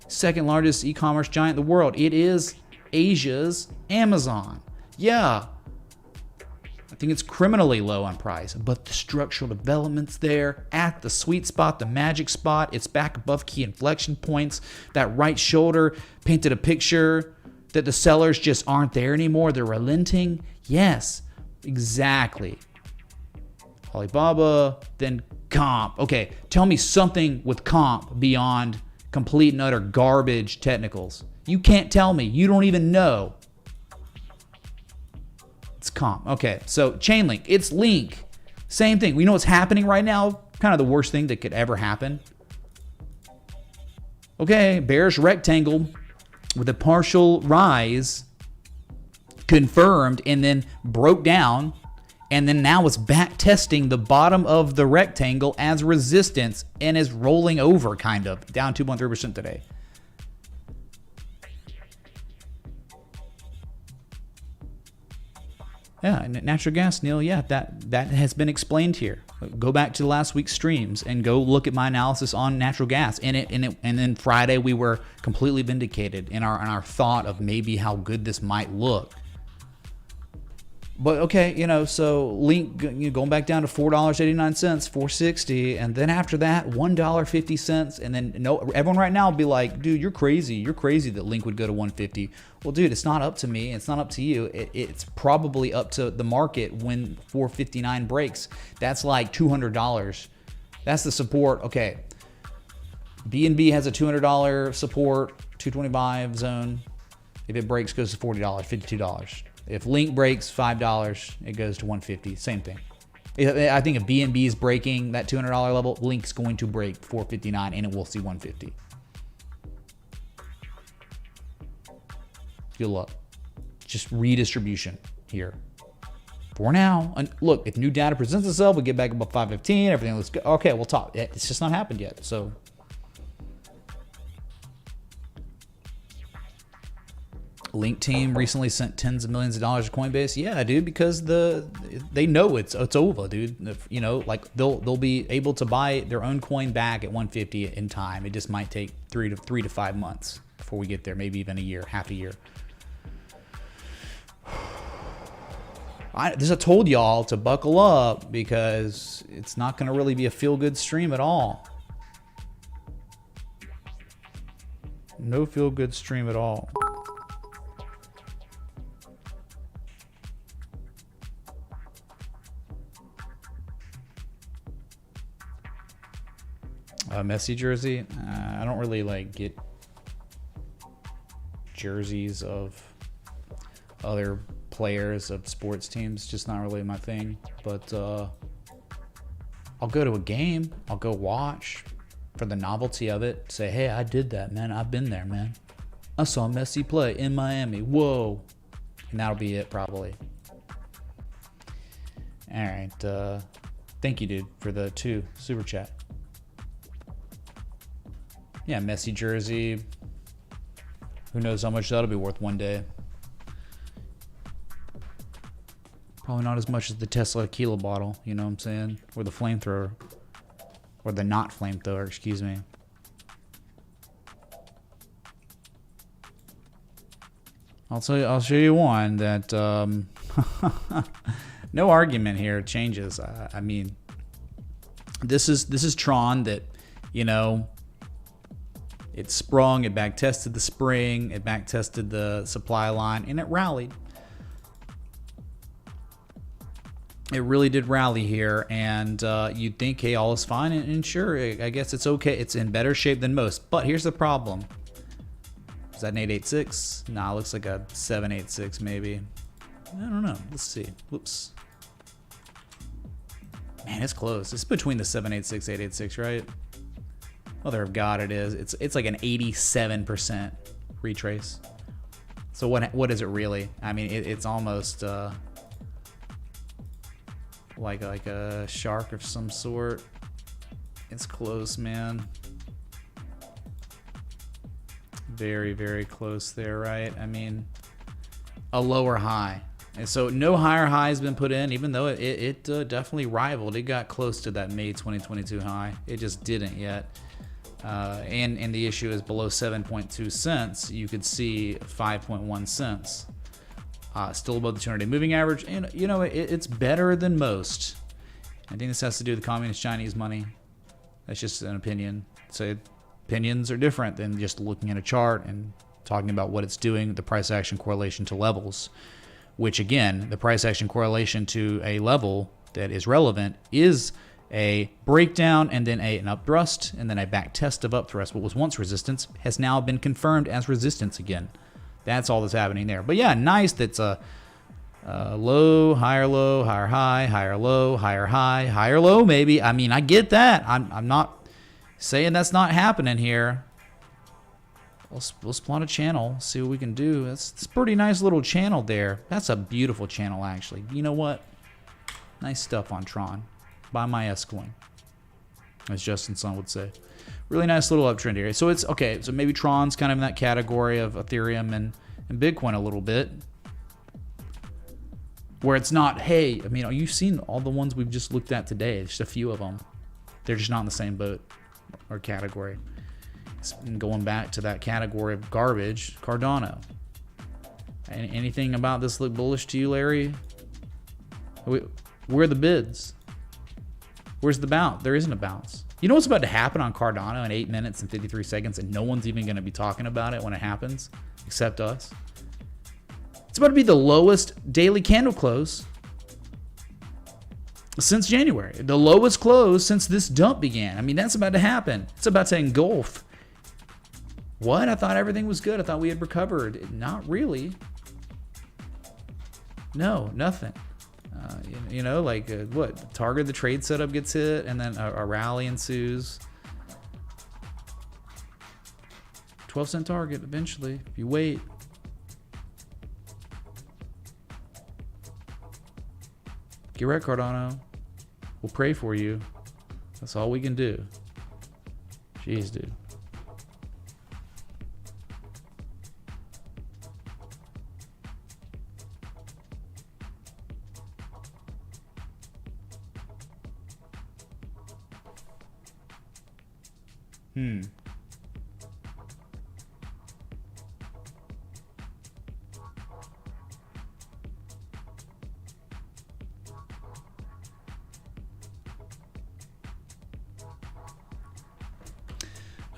Second largest e-commerce giant in the world. It is Asia's Amazon. Yeah. I think it's criminally low on price, but the structural development's there at the sweet spot, the magic spot. It's back above key inflection points. That right shoulder painted a picture that the sellers just aren't there anymore. They're relenting. Yes, exactly. Alibaba, then comp. Okay, tell me something with comp beyond complete and utter garbage technicals. You can't tell me. You don't even know. It's comp. Okay, so Chainlink, it's Link. Same thing. We know what's happening right now. Kind of the worst thing that could ever happen. Okay, bearish rectangle with a partial rise confirmed and then broke down. And then now it's back testing the bottom of the rectangle as resistance and is rolling over kind of. Down 2.3% today. Yeah, natural gas, Neil. Yeah, that has been explained here. Go back to last week's streams and go look at my analysis on natural gas. And then Friday we were completely vindicated in our thought of maybe how good this might look. But okay, so Link going back down to $4.89, $4.60, and then after that $1.50, and then everyone right now will be like, dude, you're crazy. You're crazy that Link would go to $1.50. Well, dude, it's not up to me. It's not up to you. It's probably up to the market when $4.59 breaks. That's like $200. That's the support. Okay, BNB has a $200 support, 225 zone. If it breaks, goes to $40, $52. If Link breaks $5, it goes to $150. Same thing. I think if BNB is breaking that $200 level, Link's going to break $4.59 and it will see $150. Good luck. Just redistribution here for now. And look, if new data presents itself, we get back above 515. Everything looks good. Okay, we'll talk. It's just not happened yet. So. Link team recently sent tens of millions of dollars to Coinbase. Yeah, dude, because they know it's over, dude. Like they'll be able to buy their own coin back at 150 in time. It just might take 3 to 5 months before we get there, maybe even a year, half a year. I told y'all to buckle up because it's not going to really be a feel-good stream at all. No feel-good stream at all. Messi jersey. I don't really get jerseys of other players of sports teams. Just not really my thing. But I'll go to a game. I'll go watch for the novelty of it. Say, hey, I did that, man. I've been there, man. I saw Messi play in Miami. Whoa. And that'll be it, probably. All right. Thank you, dude, for the 2 super chat. Yeah, Messi jersey. Who knows how much that'll be worth one day. Probably not as much as the Tesla Aquila bottle, you know what I'm saying? Or the flamethrower. Or the not flamethrower, excuse me. I'll show you one that no argument here changes. I mean, this is Tron that, it sprung, it back tested the spring, it back tested the supply line, and it rallied. It really did rally here, and you'd think, hey, all is fine, and sure, I guess it's okay. It's in better shape than most, but here's the problem. Is that an 886? Nah, it looks like a 786 maybe. I don't know. Let's see. Whoops. Man, it's close. It's between the 786, 886, right? Mother of God, it is. It's like an 87% retrace. So what is it really? I mean, it's almost like a shark of some sort. It's close, man. Very, very close there, right? I mean, a lower high. And so no higher high has been put in, even though it definitely rivaled. It got close to that May 2022 high. It just didn't yet. And the issue is below 7.2 cents, you could see 5.1 cents. Still above the 200-day moving average. And, you know, it's better than most. I think this has to do with communist Chinese money. That's just an opinion. So opinions are different than just looking at a chart and talking about what it's doing, the price action correlation to levels, which again, the price action correlation to a level that is relevant is a breakdown and then an upthrust and then a back test of upthrust. What was once resistance has now been confirmed as resistance again. That's all that's happening there. But yeah, nice. That's a low, higher high, higher low, higher high, higher low maybe. I mean, I get that. I'm not saying that's not happening here. We'll plot a channel, see what we can do. It's a pretty nice little channel there. That's a beautiful channel, actually. You know what? Nice stuff on Tron. Buy my S coin, as Justin Sun would say. Really nice little uptrend here. So it's okay. So maybe Tron's kind of in that category of Ethereum and Bitcoin a little bit, where it's not. Hey, I mean, you've seen all the ones we've just looked at today. Just a few of them. They're just not in the same boat or category. And going back to that category of garbage, Cardano. Anything about this look bullish to you, Larry? Where are the bids? Where's the bounce? There isn't a bounce. You know what's about to happen on Cardano in 8 minutes and 53 seconds, and no one's even going to be talking about it when it happens, except us? It's about to be the lowest daily candle close since January. The lowest close since this dump began. I mean, that's about to happen. It's about to engulf. What? I thought everything was good. I thought we had recovered. Not really. No, nothing. You know, like what? Target, the trade setup gets hit, and then a rally ensues. 12-cent target eventually, if you wait. Get right, Cardano. We'll pray for you. That's all we can do. Jeez, dude.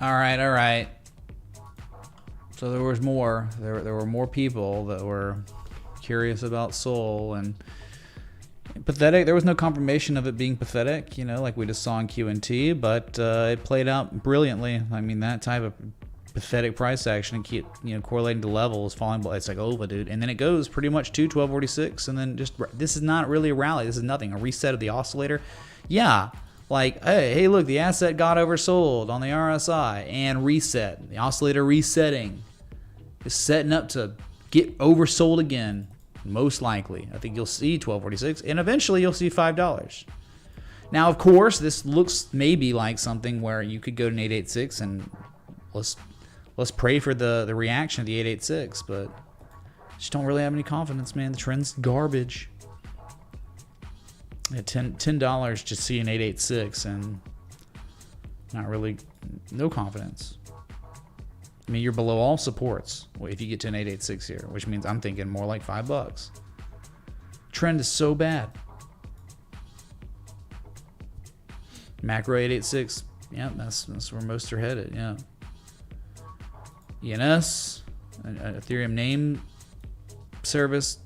All right. So there was more. There were more people that were curious about Sol and pathetic. There was no confirmation of it being pathetic, you know, like we just saw in QNT, but it played out brilliantly. I mean, that type of pathetic price action and keep, you know, correlating to levels, falling, it's like over, dude. And then it goes pretty much to 1246, and then just this is not really a rally. This is nothing. A reset of the oscillator. Yeah. Like, hey, look, the asset got oversold on the RSI and reset. The oscillator resetting is setting up to get oversold again, most likely. I think you'll see 1246, and eventually you'll see $5. Now, of course, this looks maybe like something where you could go to an 886, and let's pray for the reaction of the 886, but just don't really have any confidence, man. The trend's garbage. At $10 to see an 886 and not really, no confidence. I mean, you're below all supports if you get to an 886 here, which means I'm thinking more like $5. Trend is so bad. Macro 886, yeah, that's where most are headed. Yeah. ENS, Ethereum name service.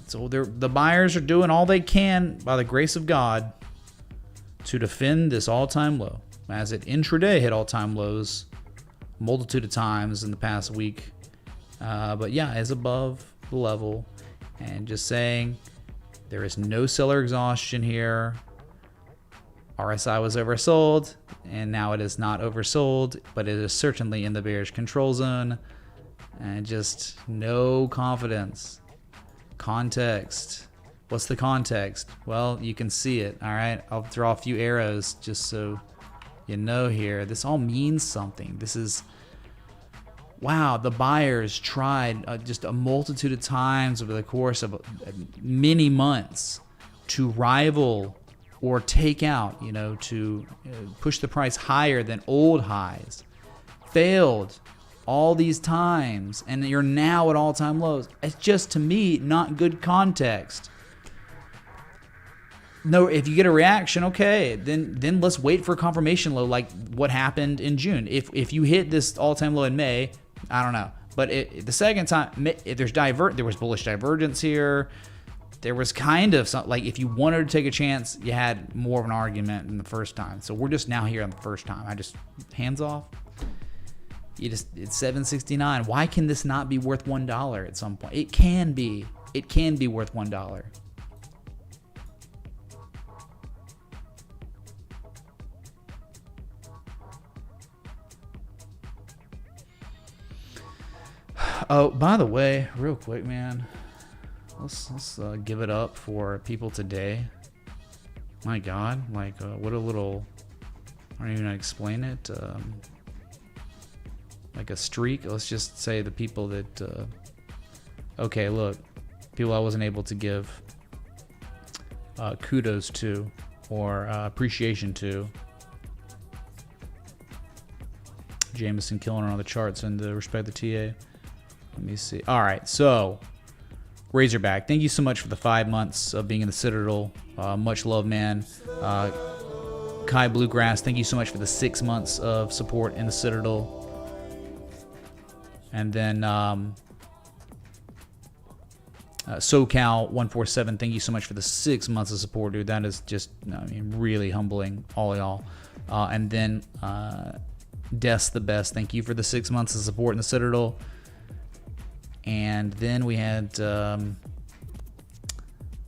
So the buyers are doing all they can by the grace of God to defend this all-time low, as it intraday hit all-time lows a multitude of times in the past week. But yeah, it's above the level, and just saying there is no seller exhaustion here. RSI was oversold, and now it is not oversold, but it is certainly in the bearish control zone, and just no confidence. Context. What's the context? Well, you can see it. All right, I'll draw a few arrows just so you know here. This all means something. This is, wow, the buyers tried just a multitude of times over the course of many months to rival or take out, you know, to push the price higher than old highs. Failed. all these times, and you're now at all-time lows. It's just, to me, not good context. No, if you get a reaction, okay, then let's wait for a confirmation low, like what happened in June. If you hit this all-time low in May, I don't know. But the second time, there was bullish divergence here. There was kind of some, like, if you wanted to take a chance, you had more of an argument than the first time. So we're just now here on the first time. Hands off. It's 769. Why can this not be worth $1 at some point? It can be. It can be worth $1. Oh, by the way, real quick, man, let's give it up for people today. My God, like what a little, I don't even know how to explain it. Like a streak. Let's just say the people that, okay, look, people I wasn't able to give kudos to or appreciation to. Jameson killing her on the charts and the respect the TA. Let me see. All right, so Razorback, thank you so much for the 5 months of being in the Citadel. Much love, man. Kai Bluegrass, thank you so much for the 6 months of support in the Citadel. And then SoCal147, thank you so much for the 6 months of support, dude. That is just, I mean, really humbling, all y'all. And then Des the Best, thank you for the 6 months of support in the Citadel. And then we had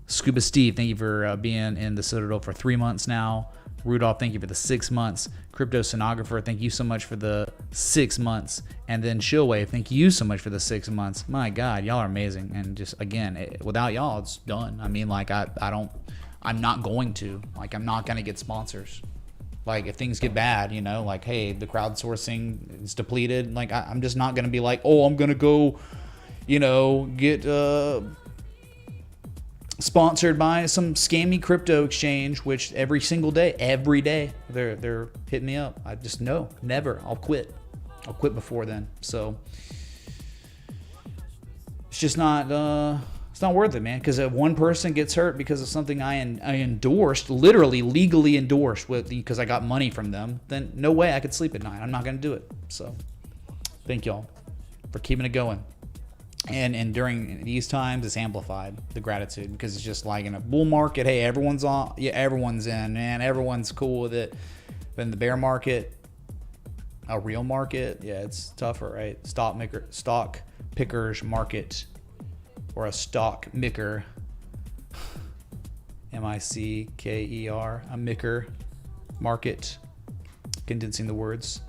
Scuba Steve, thank you for being in the Citadel for 3 months now. Rudolph, thank you for the 6 months. Crypto Sonographer, thank you so much for the 6 months. And then Shillwave, thank you so much for the 6 months. My God, y'all are amazing. And just, again, without y'all, it's done. I mean, like, I'm not going to. Like, I'm not going to get sponsors. Like, if things get bad, you know, like, hey, the crowdsourcing is depleted. Like, I'm just not going to be like, oh, I'm going to go, you know, get sponsored by some scammy crypto exchange, which every day, they're hitting me up. I just, no, never. I'll quit before then. So it's just not, it's not worth it, man. Because if one person gets hurt because of something I endorsed, literally legally endorsed because I got money from them, then no way I could sleep at night. I'm not going to do it. So thank y'all for keeping it going. And during these times, it's amplified, the gratitude, because it's just like in a bull market, hey, everyone's on, yeah, everyone's in, man, everyone's cool with it. But in the bear market, a real market, yeah, it's tougher, right? Stock pickers market, or a stock micker, M-I-C-K-E-R, a micker market, condensing the words.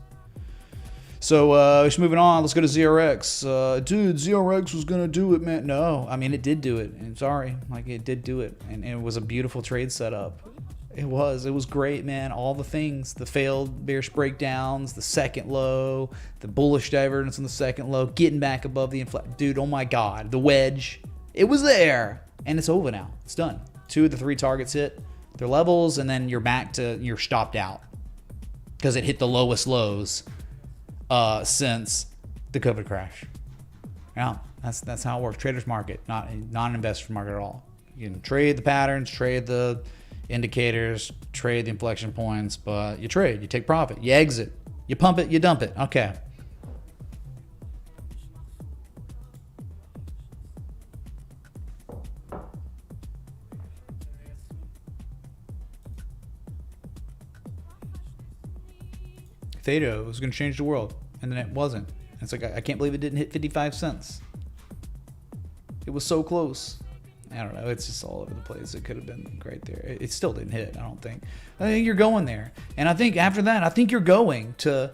So just moving on, let's go to ZRX. Dude, ZRX was gonna do it, man. No, I mean, it did do it. I'm sorry, like, it did do it, and it was a beautiful trade setup. It was great, man. All the things, the failed bearish breakdowns, the second low, the bullish divergence on the second low, getting back above the dude, oh my God, the wedge, it was there, and it's over now. It's done. 2 of the 3 targets hit their levels, and then you're stopped out because it hit the lowest lows since the COVID crash. Yeah, that's how it works. Trader's market, not an investor's market at all. You can trade the patterns, trade the indicators, trade the inflection points, but you trade, you take profit, you exit, you pump it, you dump it. Okay. Theta was going to change the world, and then it wasn't. It's like, I can't believe it didn't hit 55 cents. It was so close. I don't know. It's just all over the place. It could have been right there. It still didn't hit, I don't think. I think you're going there. And I think after that, I think you're going to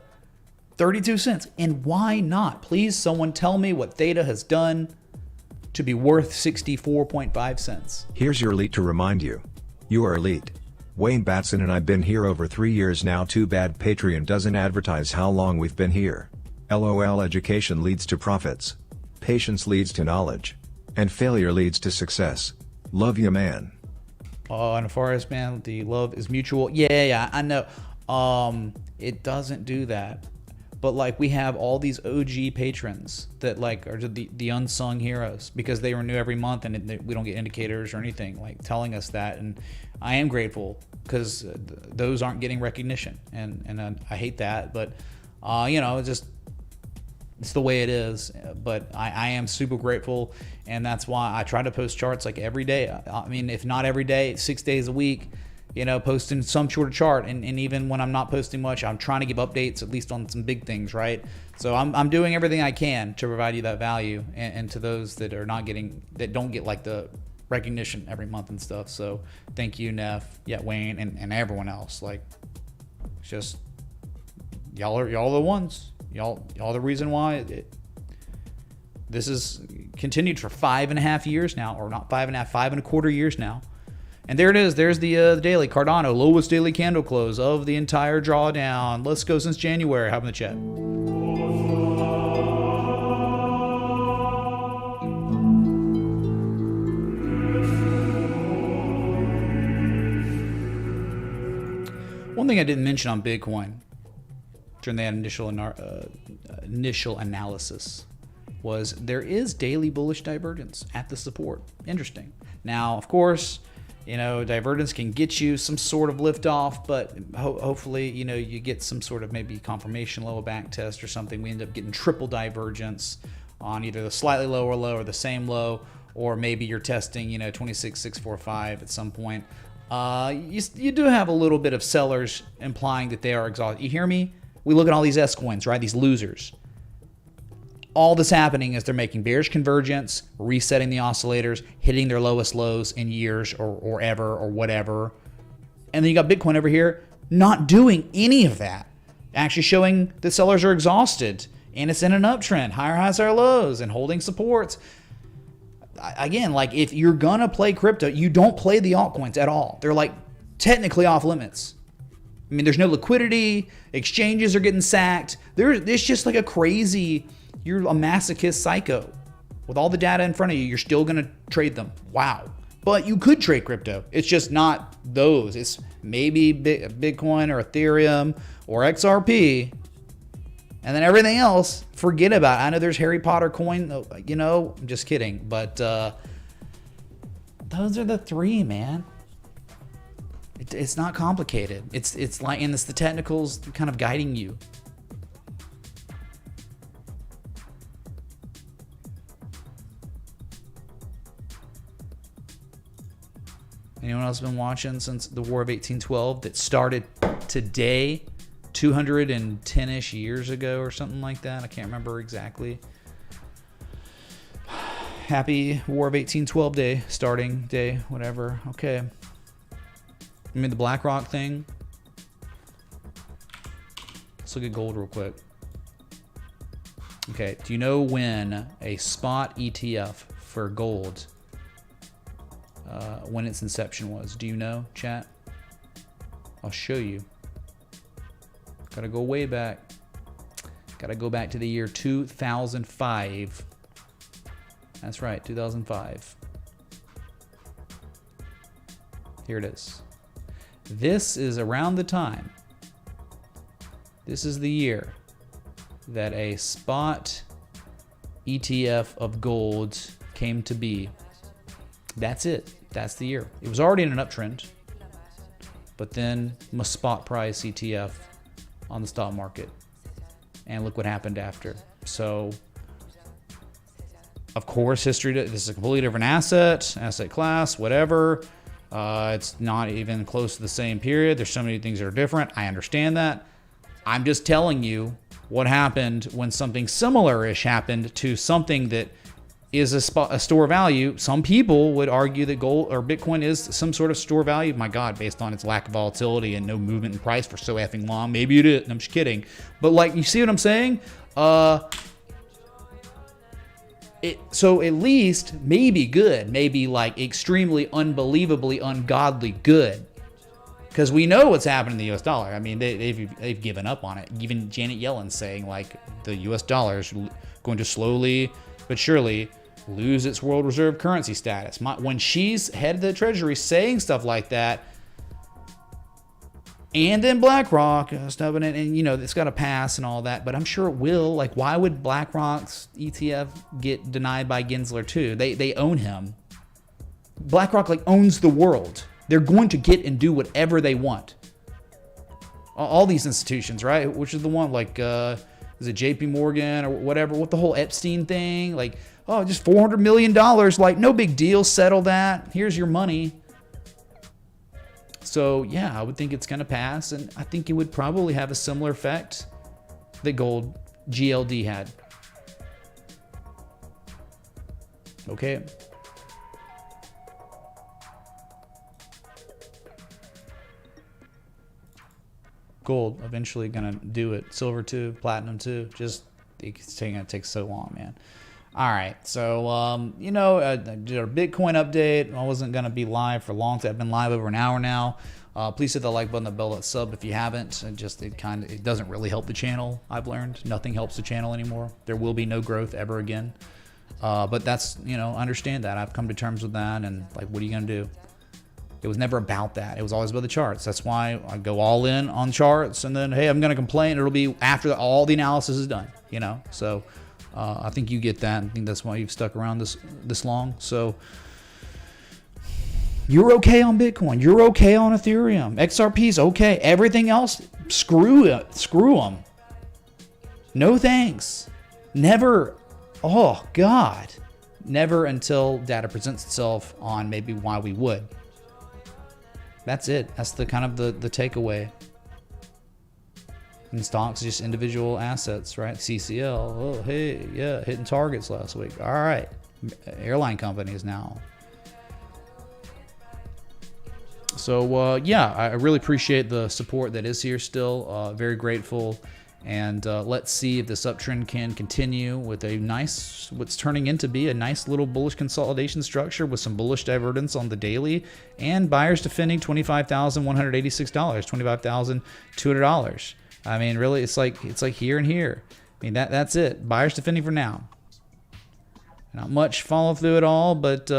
32 cents. And why not? Please, someone tell me what Theta has done to be worth 64.5 cents. Here's your elite to remind you. You are elite. Wayne Batson and I've been here over 3 years now. Too bad Patreon doesn't advertise how long we've been here. LOL. Education leads to profits. Patience leads to knowledge. And failure leads to success. Love you, man. Oh, and as far as, man, the love is mutual. Yeah, I know. It doesn't do that. But like we have all these OG patrons that like are the unsung heroes because they renew every month and we don't get indicators or anything like telling us that. And I am grateful because those aren't getting recognition, and I hate that. But it's the way it is. But I am super grateful, and that's why I try to post charts like every day. I mean, if not every day, 6 days a week. Posting some sort of chart, and even when I'm not posting much, I'm trying to give updates at least on some big things, right? So I'm doing everything I can to provide you that value, and to those that are not getting, that don't get like the recognition every month and stuff. So thank you, Neff, Wayne, and everyone else. Like, it's just y'all are the ones, y'all the reason why this is continued for 5.5 years now, or not 5.5, 5.25 years now. And there it is. There's the daily Cardano, lowest daily candle close of the entire drawdown. Let's go since January. Have in the chat. One thing I didn't mention on Bitcoin during that initial analysis was there is daily bullish divergence at the support. Interesting. Now, of course, divergence can get you some sort of lift off, but hopefully, you get some sort of maybe confirmation level back test or something. We end up getting triple divergence on either the slightly lower low or the same low, or maybe you're testing, 26,645 at some point. You do have a little bit of sellers implying that they are exhausted. You hear me? We look at all these S coins, right? These losers. All that's happening is they're making bearish convergence, resetting the oscillators, hitting their lowest lows in years or ever or whatever. And then you got Bitcoin over here not doing any of that. Actually showing that sellers are exhausted and it's in an uptrend, higher highs, higher lows, and holding supports. Again, like if you're gonna play crypto, you don't play the altcoins at all. They're like technically off limits. I mean, there's no liquidity, exchanges are getting sacked. It's just like a crazy... You're a masochist psycho. With all the data in front of you, you're still going to trade them. Wow. But you could trade crypto. It's just not those. It's maybe Bitcoin or Ethereum or XRP. And then everything else, forget about it. I know there's Harry Potter coin. I'm just kidding. But those are the three, man. It's not complicated. It's like, and it's the technicals kind of guiding you. Anyone else been watching since the War of 1812 that started today, 210-ish years ago or something like that? I can't remember exactly. Happy War of 1812 day, starting day, whatever. Okay. I mean, the BlackRock thing. Let's look at gold real quick. Okay, do you know when a spot ETF for gold, when its inception was? Do you know, chat? I'll show you. Gotta go way back. Gotta go back to the year 2005. That's right, 2005. Here it is. This is around the time. This is the year that a spot ETF of gold came to be. That's it. That's the year. It was already in an uptrend, but then a spot price ETF on the stock market. And look what happened after. So, of course, history, this is a completely different asset class, whatever. It's not even close to the same period. There's so many things that are different. I understand that. I'm just telling you what happened when something similar-ish happened to something that is a store value. Some people would argue that gold or Bitcoin is some sort of store value. My God, based on its lack of volatility and no movement in price for so effing long. Maybe it is. I'm just kidding. But like, you see what I'm saying? So at least maybe good, maybe like extremely unbelievably ungodly good. Because we know what's happened in the U.S. dollar. I mean, they've given up on it. Even Janet Yellen saying like the U.S. dollar is going to slowly but surely lose its world reserve currency status. When she's head of the Treasury saying stuff like that, And then BlackRock snubbing it, and it's got to pass and all that, but I'm sure it will. Like, why would BlackRock's ETF get denied by Gensler too? They own him. BlackRock owns the world. They're going to get and do whatever they want. All these institutions, right? Which is the one is it JP Morgan or whatever, with the whole Epstein thing? Just $400 million, no big deal, settle that. Here's your money. So yeah, I would think it's going to pass, and I think it would probably have a similar effect that gold GLD had. Okay. Gold eventually going to do it. Silver too, platinum too. Just it's going to take so long, man. All right, so I did a Bitcoin update. I wasn't gonna be live for long. I've been live over an hour now. Please hit the like button, the bell, that sub if you haven't. It doesn't really help the channel. I've learned nothing helps the channel anymore. There will be no growth ever again. But that's understand that. I've come to terms with that, and what are you gonna do? It was never about that. It was always about the charts. That's why I go all in on charts, and then hey, I'm gonna complain. It'll be after all the analysis is done. So. I think you get that. I think that's why you've stuck around this long. So you're okay on Bitcoin. You're okay on Ethereum. XRP's okay. Everything else, screw it. Screw them. No thanks. Never. Oh God. Never until data presents itself on maybe why we would. That's it. That's the kind of the takeaway. And stocks, just individual assets, right? CCL, oh, hey, yeah, hitting targets last week. All right. Airline companies now. So, yeah, I really appreciate the support that is here still. Very grateful. And let's see if this uptrend can continue with what's turning into be a nice little bullish consolidation structure with some bullish divergence on the daily, and buyers defending $25,186, $25,200. I mean, really, it's like here and here. I mean, that's it. Buyers defending for now. Not much follow through at all, but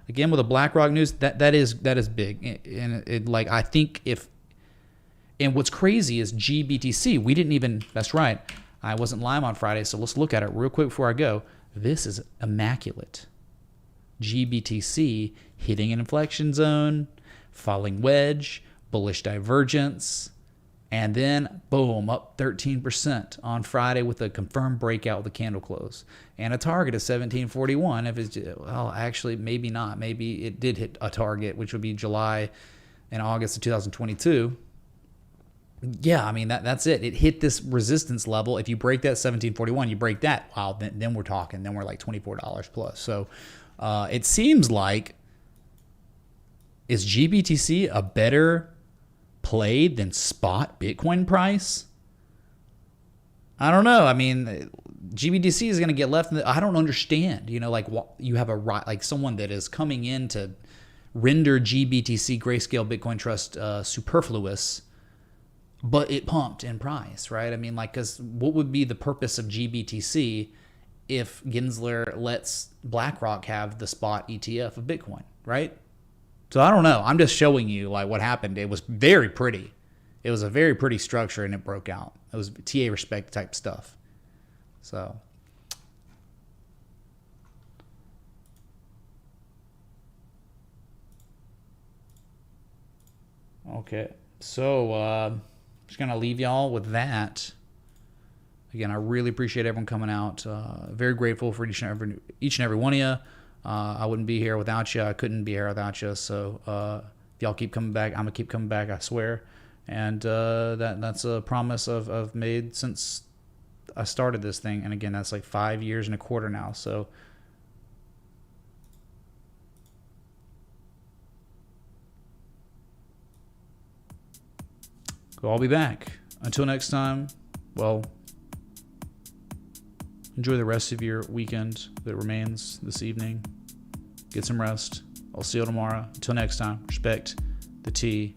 again, with the BlackRock news, that is big. And I think and what's crazy is GBTC. We didn't even. That's right. I wasn't live on Friday, so let's look at it real quick before I go. This is immaculate. GBTC hitting an inflection zone, falling wedge, bullish divergence. And then, boom, up 13% on Friday with a confirmed breakout with a candle close. And a target of 1741. If it's, well, actually, maybe not. Maybe it did hit a target, which would be July and August of 2022. Yeah, I mean, that's it. It hit this resistance level. If you break that 1741, you break that, wow, then we're talking. Then we're like $24 plus. So it seems like, is GBTC a better play than spot Bitcoin price? I don't know. I mean, GBTC is going to get left in I don't understand. You have someone that is coming in to render GBTC Grayscale Bitcoin Trust superfluous, but it pumped in price, right? I mean, because what would be the purpose of GBTC if Gensler lets BlackRock have the spot ETF of Bitcoin, right? So I don't know. I'm just showing you what happened. It was very pretty. It was a very pretty structure, and it broke out. It was TA respect type stuff. So okay. So just gonna leave y'all with that. Again, I really appreciate everyone coming out. Very grateful for each and every one of you. I wouldn't be here without you. I couldn't be here without you. So if y'all keep coming back, I'm gonna keep coming back, I swear. And that's a promise I've made since I started this thing. And again, that's 5 years and a quarter now. So I'll be back. Until next time, well, enjoy the rest of your weekend that remains this evening. Get some rest. I'll see you tomorrow. Until next time, respect the TA.